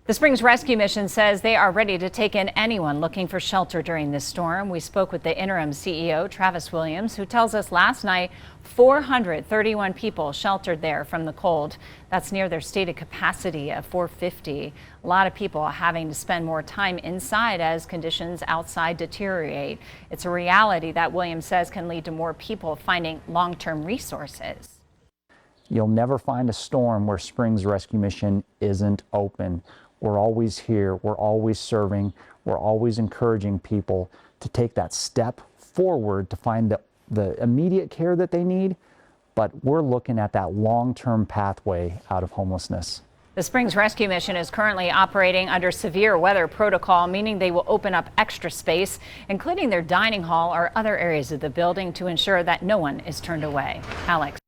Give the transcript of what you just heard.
The Springs Rescue Mission says they are ready to take in anyone looking for shelter during this storm. We spoke with the interim CEO, Travis Williams, who tells us last night 431 people sheltered there from the cold. That's near their stated capacity of 450. A lot of people are having to spend more time inside as conditions outside deteriorate. It's a reality that Williams says can lead to more people finding long-term resources. You'll never find a storm where Springs Rescue Mission isn't open. We're always here, we're always serving, we're always encouraging people to take that step forward to find the immediate care that they need, but we're looking at that long-term pathway out of homelessness. The Springs Rescue Mission is currently operating under severe weather protocol, meaning they will open up extra space, including their dining hall or other areas of the building, to ensure that no one is turned away. Alex.